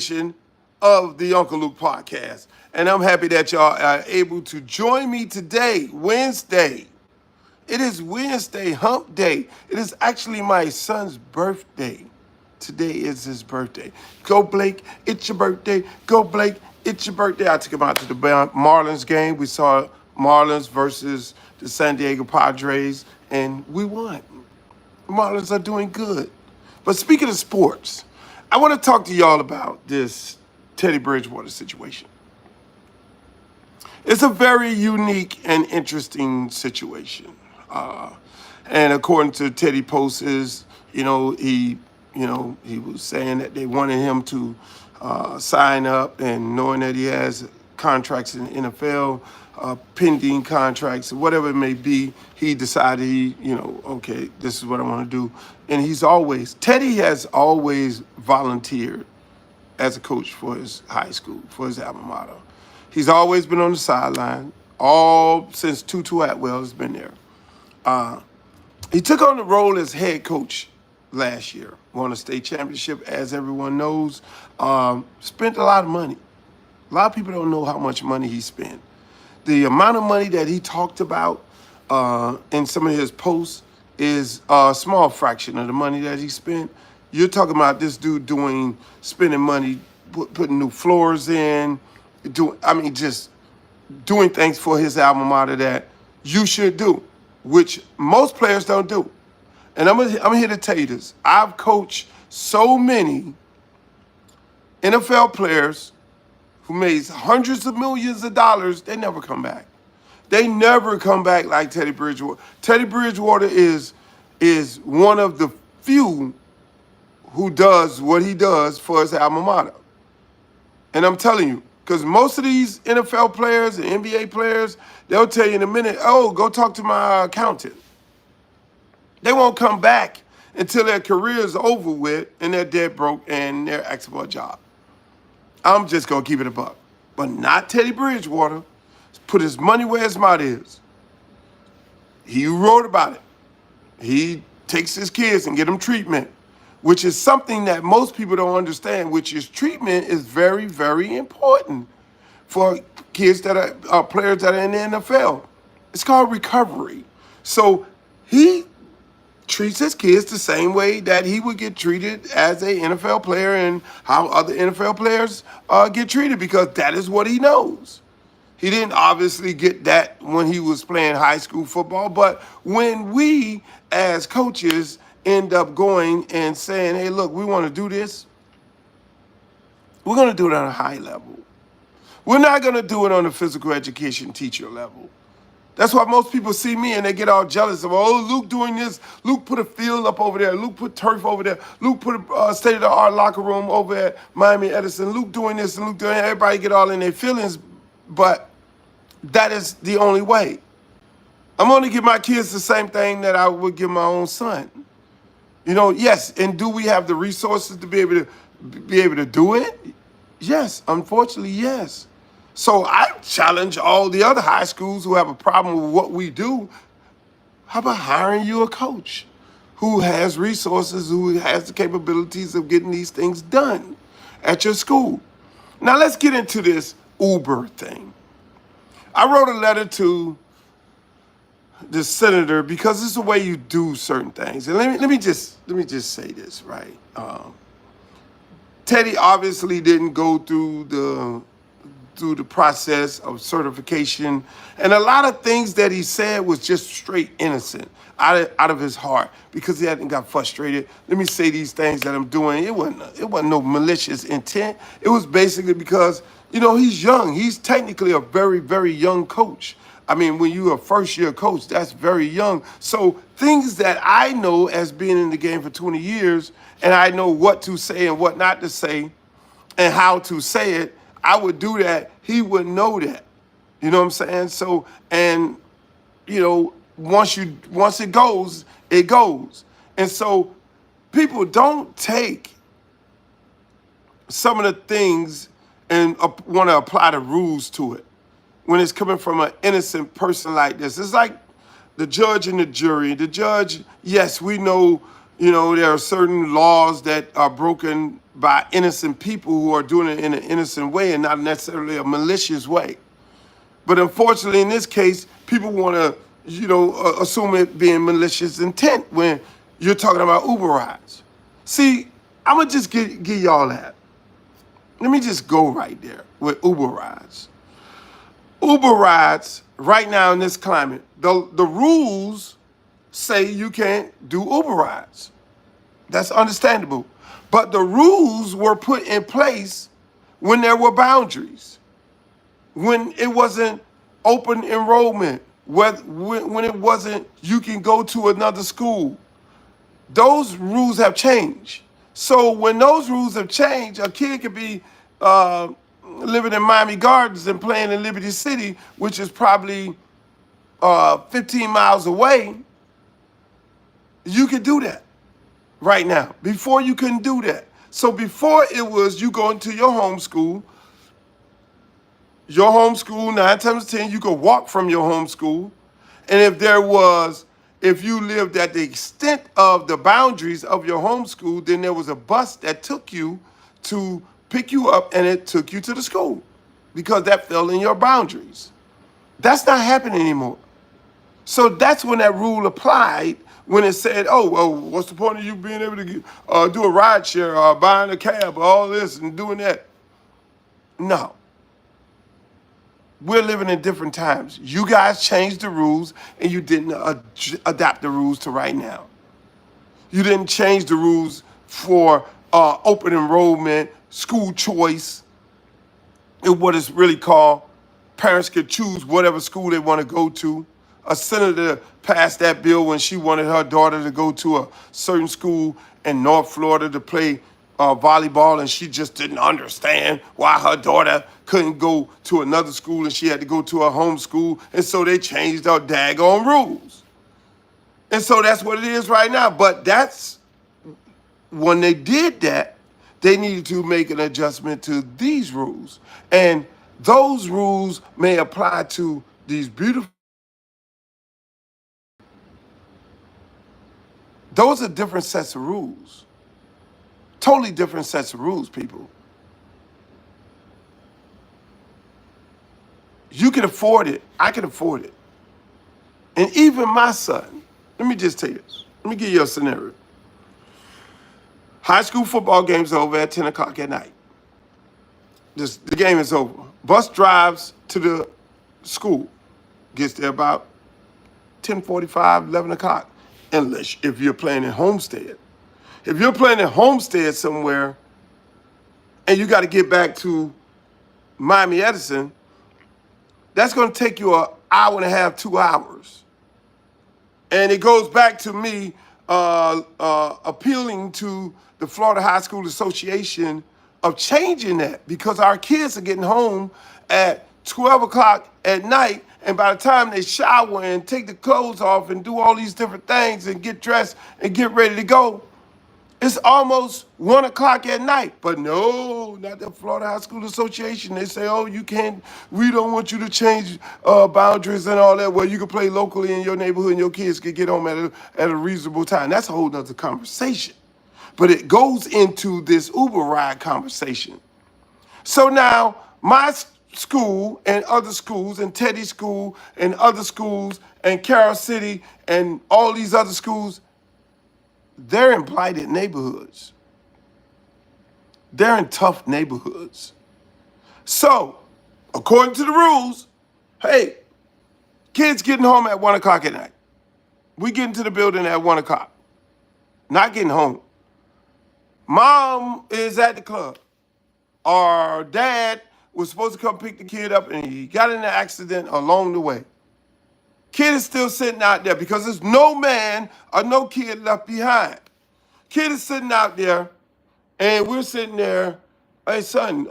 edition of the Uncle Luke podcast. And I'm happy that y'all are able to join me today, Wednesday. It is Wednesday, hump day. It is actually my son's birthday. Today is his birthday. Go, Blake, it's your birthday. Go, Blake, it's your birthday. I took him out to the Marlins game. We saw Marlins versus the San Diego Padres, and we won. The Marlins are doing good. But speaking of sports, I want to talk to y'all about this Teddy Bridgewater situation. It's a very unique and interesting situation. And according to Teddy Post's, he was saying that they wanted him to sign up, and knowing that he has contracts in the NFL, pending contracts, whatever it may be, he decided okay, this is what I want to do. And Teddy has always volunteered as a coach for his high school, for his alma mater. He's always been on the sideline, all since Tutu Atwell has been there. He took on the role as head coach last year, won a state championship, as everyone knows, spent a lot of money. A lot of people don't know how much money he spent. The amount of money that he talked about in some of his posts is a small fraction of the money that he spent. You're talking about this dude spending money, putting new floors in, just doing things for his alma mater that you should do, which most players don't do. And I'm here to tell you this. I've coached so many NFL players who made hundreds of millions of dollars. They never come back. They never come back like Teddy Bridgewater. Teddy Bridgewater is one of the few who does what he does for his alma mater. And I'm telling you, because most of these NFL players and NBA players, they'll tell you in a minute, oh, go talk to my accountant. They won't come back until their career is over with and they're dead broke and they're asking for a job. I'm just going to keep it a buck. But not Teddy Bridgewater. Put his money where his mouth is. He wrote about it. He takes his kids and get them treatment, which is something that most people don't understand, which is treatment is very, very important for kids that are players that are in the NFL. It's called recovery. So he treats his kids the same way that he would get treated as an NFL player and how other NFL players get treated, because that is what he knows. He didn't obviously get that when he was playing high school football, but when we as coaches end up going and saying, hey, look, we want to do this, we're going to do it on a high level. We're not going to do it on the physical education teacher level. That's why most people see me and they get all jealous of, oh, Luke doing this. Luke put a field up over there. Luke put turf over there. Luke put a state-of-the-art locker room over at Miami Edison. Luke doing this and Luke doing that. Everybody get all in their feelings, but that is the only way. I'm going to give my kids the same thing that I would give my own son. Yes, and do we have the resources to be able to do it? Yes, unfortunately, yes. So I challenge all the other high schools who have a problem with what we do. How about hiring you a coach who has resources, who has the capabilities of getting these things done at your school? Now let's get into this Uber thing. I wrote a letter to the senator because it's the way you do certain things. And let me just say this, right? Teddy obviously didn't go through the process of certification, and a lot of things that he said was just straight innocent out of his heart because he hadn't got frustrated. Let me say these things that I'm doing. It wasn't no malicious intent. It was basically because he's young. He's technically a very, very young coach. I mean, when you're a first-year coach, that's very young. So things that I know as being in the game for 20 years, and I know what to say and what not to say and how to say it, I would do that. He would know that. You know what I'm saying? So, and, once it goes, it goes. And so people don't take some of the things and want to apply the rules to it when it's coming from an innocent person like this. It's like the judge and the jury. The judge, yes, we know There are certain laws that are broken by innocent people who are doing it in an innocent way and not necessarily a malicious way. But unfortunately, in this case, people want to, assume it being malicious intent when you're talking about Uber rides. See, I'm going to just give y'all that. Let me just go right there with Uber rides. Uber rides, right now in this climate, the rules say you can't do Uber rides. That's understandable. But the rules were put in place when there were boundaries, when it wasn't open enrollment, when it wasn't you can go to another school. Those rules have changed. So when those rules have changed, a kid could be living in Miami Gardens and playing in Liberty City, which is probably 15 miles away. You could do that right now. Before, you couldn't do that. So before, it was you going to your home school. Your home school, 9 times 10, you could walk from your home school. And if you lived at the extent of the boundaries of your home school, then there was a bus that took you to pick you up, and it took you to the school because that fell in your boundaries. That's not happening anymore. So that's when that rule applied, when it said, oh, well, what's the point of you being able to do a ride share or buying a cab or all this and doing that? No. We're living in different times. You guys changed the rules, and you didn't adapt the rules to right now. You didn't change the rules for open enrollment, school choice, and what it's really called. Parents could choose whatever school they want to go to. A senator passed that bill when she wanted her daughter to go to a certain school in North Florida to play volleyball, and she just didn't understand why her daughter couldn't go to another school and she had to go to her home school. And so they changed our daggone rules. And so that's what it is right now. But that's when they did that, they needed to make an adjustment to these rules. And those rules may apply to these beautiful. Those are different sets of rules. Totally different sets of rules, people. You can afford it. I can afford it. And even my son, let me just tell you this. Let me give you a scenario. High school football game's over at 10 o'clock at night. The game is over. Bus drives to the school. Gets there about 10:45, 11 o'clock. Unless if you're playing in Homestead. If you're playing in Homestead somewhere and you got to get back to Miami Edison, that's going to take you an hour and a half, 2 hours. And it goes back to me appealing to the Florida High School Association of changing that, because our kids are getting home at 12 o'clock at night, and by the time they shower and take the clothes off and do all these different things and get dressed and get ready to go, it's almost 1 o'clock at night. But no, not the Florida High School Association. They say, oh, you can't, we don't want you to change boundaries and all that. Well, you can play locally in your neighborhood and your kids can get home at a reasonable time. That's a whole nother conversation. But it goes into this Uber ride conversation. So now my school and other schools and Teddy School and other schools and Carroll City and all these other schools, they're in blighted neighborhoods. They're in tough neighborhoods. So, according to the rules, hey, kids getting home at 1 o'clock at night. We get into the building at 1 o'clock. Not getting home. Mom is at the club. Our dad was supposed to come pick the kid up and he got in an accident along the way. Kid is still sitting out there because there's no man or no kid left behind. Kid is sitting out there, and we're sitting there. Hey, son,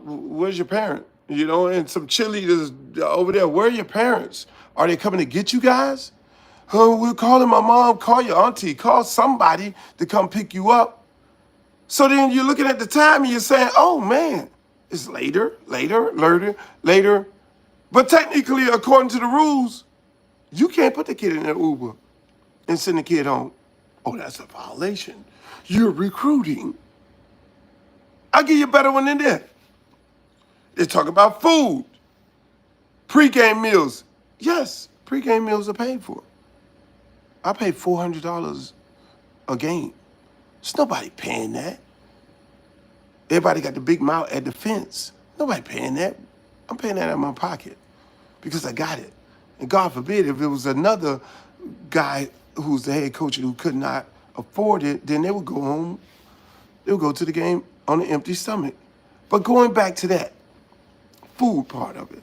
where's your parent? And some cheerleaders over there. Where are your parents? Are they coming to get you guys? We're calling my mom. Call your auntie. Call somebody to come pick you up. So then you're looking at the time and you're saying, oh, man, it's later. But technically, according to the rules, you can't put the kid in an Uber and send the kid home. Oh, that's a violation. You're recruiting. I'll give you a better one than that. They talk about food, pregame meals. Yes, pregame meals are paid for. I pay $400 a game. There's nobody paying that. Everybody got the big mouth at the fence. Nobody paying that. I'm paying that out of my pocket because I got it. And God forbid, if it was another guy who's the head coach who could not afford it, then they would go home. They would go to the game on an empty stomach. But going back to that food part of it,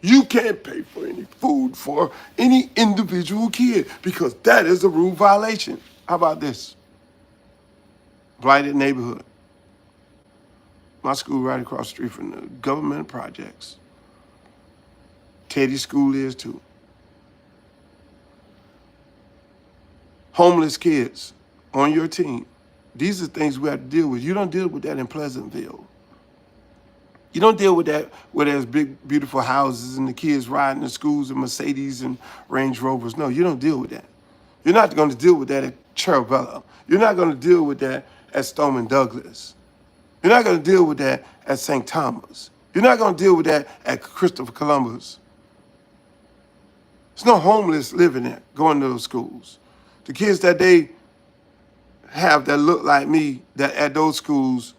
you can't pay for any food for any individual kid because that is a rule violation. How about this? Blighted neighborhood. My school right across the street from the government projects. Teddy's school is too. Homeless kids on your team. These are things we have to deal with. You don't deal with that in Pleasantville. You don't deal with that where there's big, beautiful houses and the kids riding to schools in Mercedes and Range Rovers. No, you don't deal with that. You're not going to deal with that at Cherubella. You're not going to deal with that at Stoneman Douglas. You're not going to deal with that at St. Thomas. You're not going to deal with that at Christopher Columbus. There's no homeless living there, going to those schools. The kids that they have that look like me, that at those schools,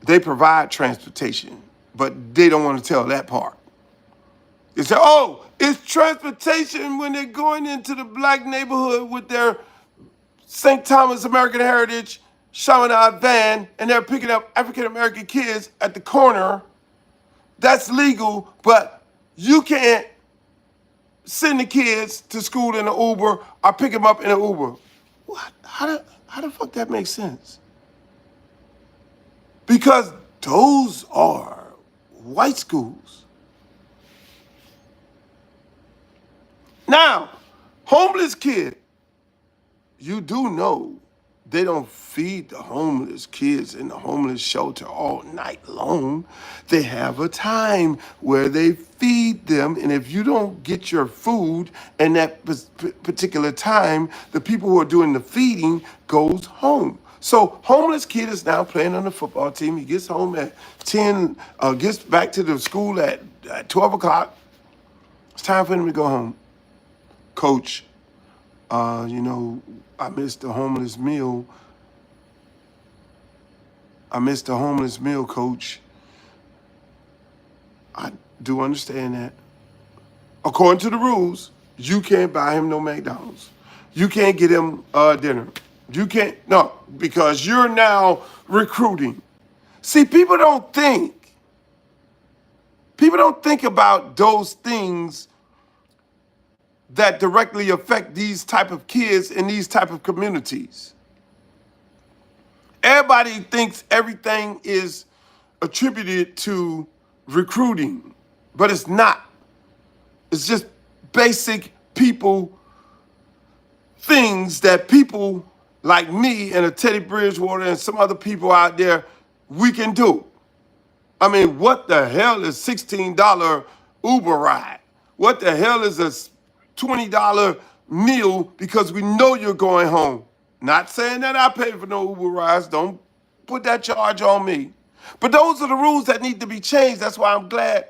they provide transportation, but they don't want to tell that part. They say, oh, it's transportation when they're going into the black neighborhood with their St. Thomas American Heritage Chaminade van, and they're picking up African-American kids at the corner. That's legal, but you can't send the kids to school in an Uber or pick them up in an Uber. What? How the fuck that makes sense? Because those are white schools. Now, homeless kid, you do know they don't feed the homeless kids in the homeless shelter all night long. They have a time where they feed them, and if you don't get your food in that particular time, the people who are doing the feeding goes home. So homeless kid is now playing on the football team. He gets home at 10, gets back to the school at 12 o'clock. It's time for him to go home. Coach, I missed the homeless meal. Coach. I do understand that. According to the rules, you can't buy him no McDonald's. You can't get him dinner. You can't, no, because you're now recruiting. See, people don't think about those things that directly affect these type of kids in these type of communities. Everybody thinks everything is attributed to recruiting, but it's not. It's just basic people things that people like me and a Teddy Bridgewater and some other people out there, we can do. I mean, what the hell is $16 Uber ride? What the hell is a $20 meal because we know you're going home? Not saying that I pay for no Uber rides. Don't put that charge on me. But those are the rules that need to be changed. That's why I'm glad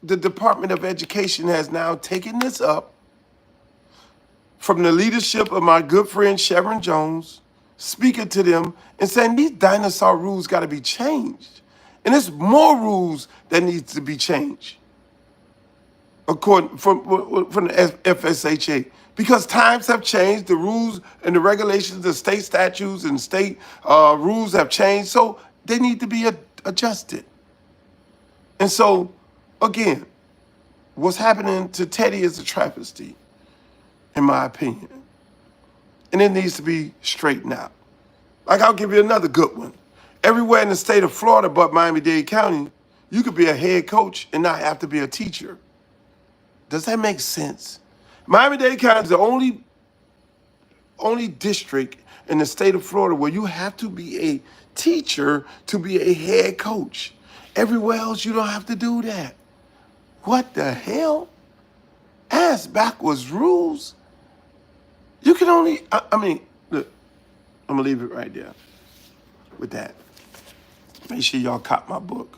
the Department of Education has now taken this up from the leadership of my good friend Sharon Jones, speaking to them and saying these dinosaur rules got to be changed. And there's more rules that needs to be changed according from the FSHA. Because times have changed, the rules and the regulations, the state statutes and state rules have changed, so they need to be adjusted. And so, again, what's happening to Teddy is a travesty, in my opinion. And it needs to be straightened out. Like, I'll give you another good one. Everywhere in the state of Florida but Miami-Dade County, you could be a head coach and not have to be a teacher. Does that make sense? Miami-Dade County is the only district in the state of Florida where you have to be a teacher to be a head coach. Everywhere else, you don't have to do that. What the hell? Ass backwards rules. You can only, look, I'm going to leave it right there with that. Make sure y'all cop my book.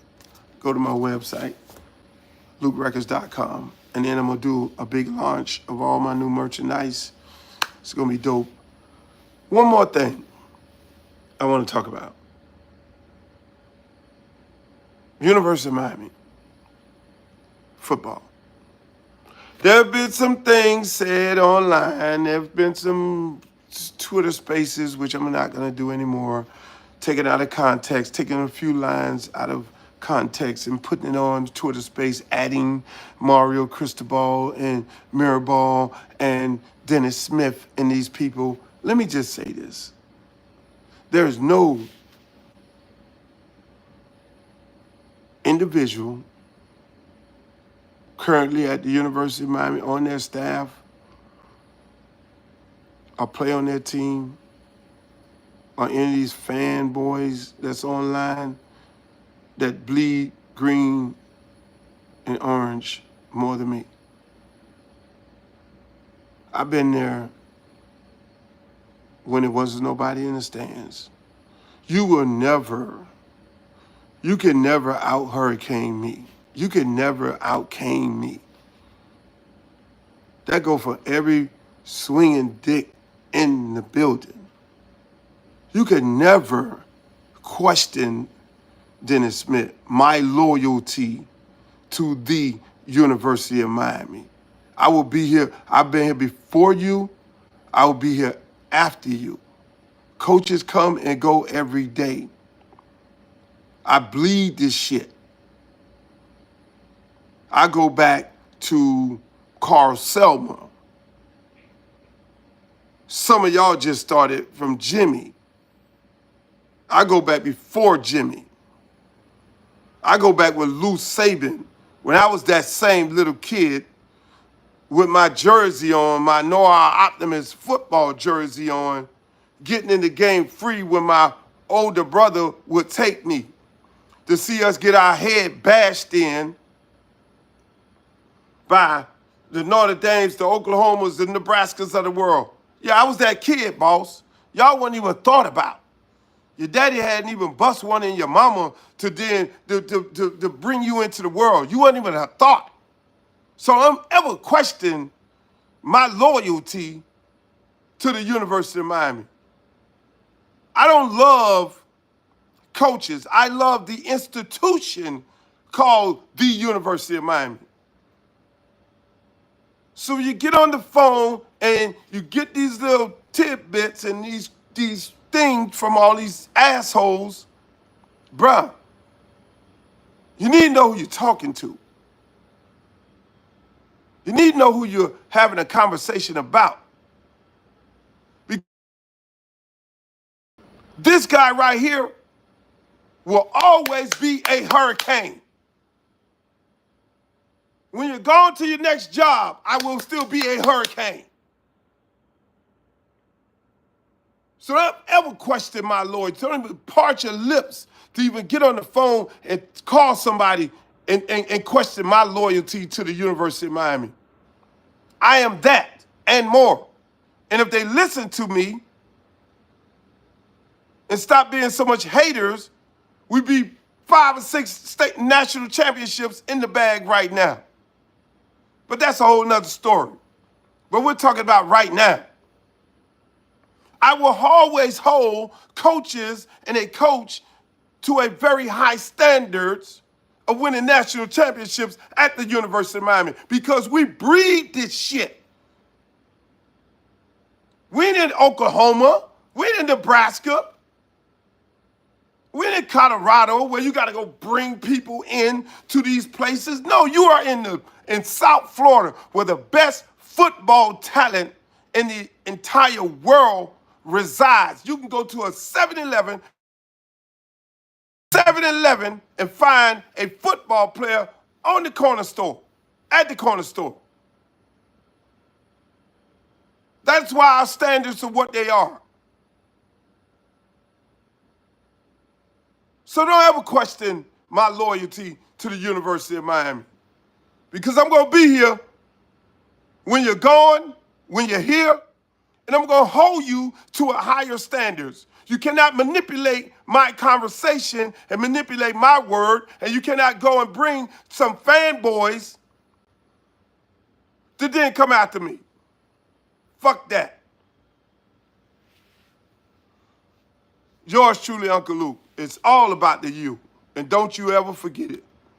Go to my website, lukerecords.com. And then I'm going to do a big launch of all my new merchandise. It's going to be dope. One more thing I want to talk about. University of Miami football. There have been some things said online. There have been some Twitter spaces, which I'm not going to do anymore, taken out of context, taking a few lines out of context and putting it on Twitter space, adding Mario Cristobal and Mirabal and Dennis Smith and these people. Let me just say this. There is no individual currently at the University of Miami on their staff or play on their team or any of these fanboys that's online that bleed green and orange more than me. I've been there when there wasn't nobody in the stands. You can never out-hurricane me. You can never out-cane me. That go for every swinging dick in the building. You can never question Dennis Smith, my loyalty to the University of Miami. I will be here. I've been here before you. I will be here after you. Coaches come and go every day. I bleed this shit. I go back to Carl Selma. Some of y'all just started from Jimmy. I go back before Jimmy. I go back with Lou Saban when I was that same little kid with my jersey on, my Noah Optimus football jersey on, getting in the game free when my older brother would take me to see us get our head bashed in by the Notre Dames, the Oklahomas, the Nebraskas of the world. Yeah, I was that kid, boss. Y'all wasn't even thought about. Your daddy hadn't even bust one in your mama to bring you into the world. You wasn't even a thought. So I'm ever questioning my loyalty to the University of Miami. I don't love coaches. I love the institution called the University of Miami. So you get on the phone and you get these little tidbits and these things from all these assholes, bruh, you need to know who you're talking to. You need to know who you're having a conversation about. This guy right here will always be a hurricane. When you're going to your next job, I will still be a hurricane. So don't ever question my loyalty. Don't even part your lips to even get on the phone and call somebody and question my loyalty to the University of Miami. I am that and more. And if they listen to me and stop being so much haters, we'd be 5 or 6 state national championships in the bag right now. But that's a whole nother story. But we're talking about right now. I will always hold coaches and a coach to a very high standards of winning national championships at the University of Miami because we breed this shit. We ain't in Oklahoma. We ain't in Nebraska. We ain't in Colorado where you got to go bring people in to these places. No, you are in South Florida where the best football talent in the entire world resides. You can go to a 7-Eleven and find a football player on the corner store, at the corner store. That's why our standards are what they are. So don't ever question my loyalty to the University of Miami. Because I'm going to be here when you're gone, when you're here, And I'm going to hold you to a higher standards. You cannot manipulate my conversation and manipulate my word, and you cannot go and bring some fanboys that didn't come after me. Fuck that. Yours truly, Uncle Luke. It's all about the you. And don't you ever forget it.